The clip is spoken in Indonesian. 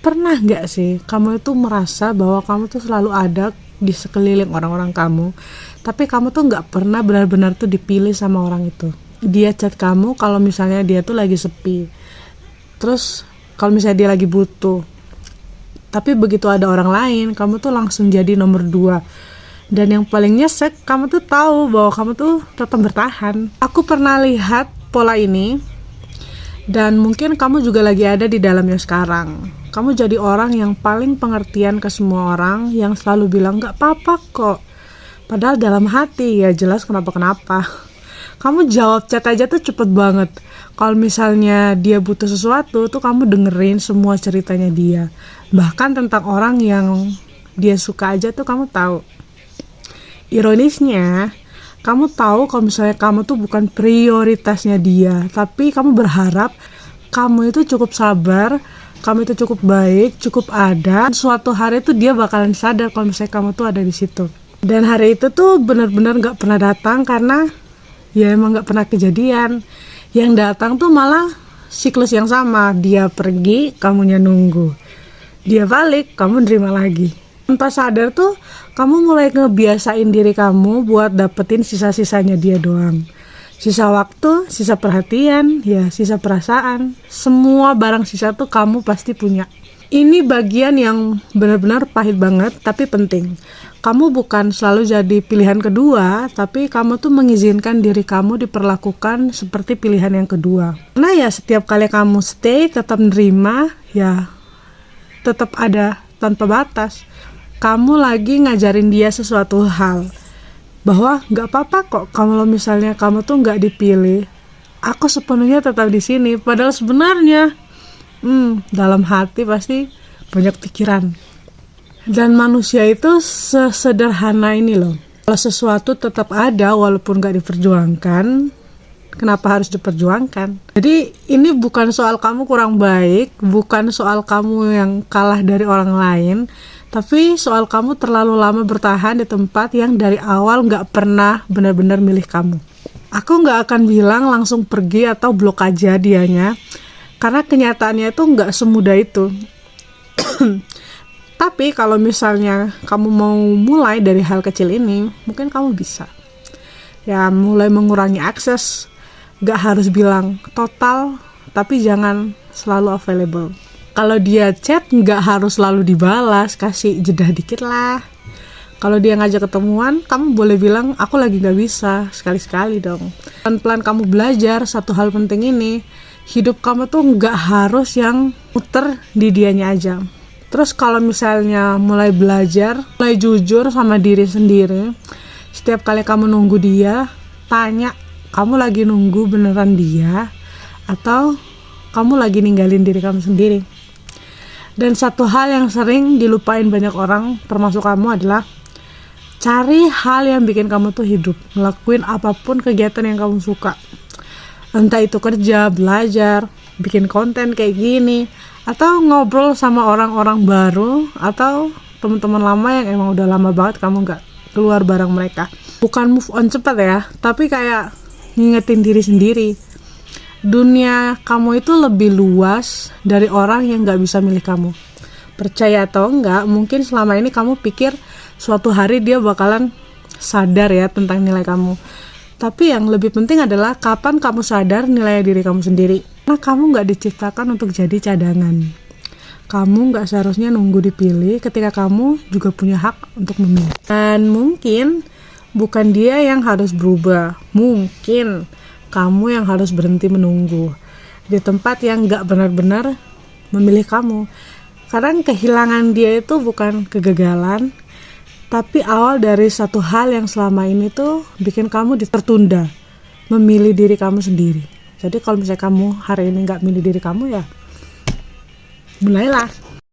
Pernah nggak sih kamu itu merasa bahwa kamu tuh selalu ada di sekeliling orang-orang kamu, tapi kamu tuh nggak pernah benar-benar tuh dipilih sama orang itu. Dia chat kamu kalau misalnya dia tuh lagi sepi, terus kalau misalnya dia lagi butuh, tapi begitu ada orang lain kamu tuh langsung jadi nomor 2. Dan yang paling nyesek, kamu tuh tahu bahwa kamu tuh tetap bertahan. Aku pernah lihat pola ini, dan mungkin kamu juga lagi ada di dalamnya sekarang. Kamu jadi orang yang paling pengertian ke semua orang, yang selalu bilang gak apa-apa kok, padahal dalam hati ya jelas kenapa-kenapa. Kamu jawab chat aja tuh cepet banget. Kalau misalnya dia butuh sesuatu tuh kamu dengerin semua ceritanya dia, bahkan tentang orang yang dia suka aja tuh kamu tahu. Ironisnya, kamu tahu kalau misalnya kamu tuh bukan prioritasnya dia, tapi kamu berharap kamu itu cukup sabar, kamu itu cukup baik, cukup ada. Suatu hari tuh dia bakalan sadar kalau misalnya kamu tuh ada di situ. Dan hari itu tuh benar-benar nggak pernah datang karena ya emang nggak pernah kejadian. Yang datang tuh malah siklus yang sama. Dia pergi, kamunya nunggu. Dia balik, kamu nerima lagi. Tanpa sadar tuh kamu mulai ngebiasain diri kamu buat dapetin sisa-sisanya dia doang. Sisa waktu, sisa perhatian, ya sisa perasaan. Semua barang sisa tuh kamu pasti punya. Ini bagian yang benar-benar pahit banget tapi penting. Kamu bukan selalu jadi pilihan kedua, tapi kamu tuh mengizinkan diri kamu diperlakukan seperti pilihan yang kedua. Karena ya setiap kali kamu stay, tetap nerima, ya tetap ada tanpa batas. Kamu lagi ngajarin dia sesuatu hal, bahwa nggak apa-apa kok kalau misalnya kamu tuh nggak dipilih, aku sepenuhnya tetap di sini. Padahal sebenarnya dalam hati pasti banyak pikiran. Dan manusia itu sesederhana ini loh. Kalau sesuatu tetap ada walaupun nggak diperjuangkan, kenapa harus diperjuangkan? Jadi ini bukan soal kamu kurang baik, bukan soal kamu yang kalah dari orang lain, tapi soal kamu terlalu lama bertahan di tempat yang dari awal gak pernah benar-benar milih kamu. Aku gak akan bilang langsung pergi atau blok aja dianya, karena kenyataannya itu gak semudah itu. Tapi kalau misalnya kamu mau mulai dari hal kecil ini, mungkin kamu bisa. Ya mulai mengurangi akses, gak harus bilang total, tapi jangan selalu available. Kalau dia chat nggak harus selalu dibalas, kasih jeda dikit lah. Kalau dia ngajak ketemuan, kamu boleh bilang aku lagi nggak bisa, sekali-sekali dong. Pelan-pelan kamu belajar satu hal penting ini. Hidup kamu tuh nggak harus yang muter di dianya aja. Terus kalau misalnya mulai belajar, mulai jujur sama diri sendiri, setiap kali kamu nunggu dia, tanya kamu lagi nunggu beneran dia atau kamu lagi ninggalin diri kamu sendiri. Dan satu hal yang sering dilupain banyak orang, termasuk kamu, adalah cari hal yang bikin kamu tuh hidup. Ngelakuin apapun kegiatan yang kamu suka. Entah itu kerja, belajar, bikin konten kayak gini, atau ngobrol sama orang-orang baru, atau teman-teman lama yang emang udah lama banget kamu gak keluar bareng mereka. Bukan move on cepat ya, tapi kayak ngingetin diri sendiri. Dunia kamu itu lebih luas dari orang yang gak bisa milih kamu. Percaya atau enggak, mungkin selama ini kamu pikir suatu hari dia bakalan sadar ya tentang nilai kamu. Tapi yang lebih penting adalah kapan kamu sadar nilai diri kamu sendiri. Karena kamu gak diciptakan untuk jadi cadangan. Kamu gak seharusnya nunggu dipilih ketika kamu juga punya hak untuk memilih. Dan mungkin bukan dia yang harus berubah. Mungkin kamu yang harus berhenti menunggu di tempat yang gak benar-benar memilih kamu. Karena kehilangan dia itu bukan kegagalan, tapi awal dari satu hal yang selama ini tuh bikin kamu tertunda memilih diri kamu sendiri. Jadi kalau misalnya kamu hari ini gak milih diri kamu, ya mulailah.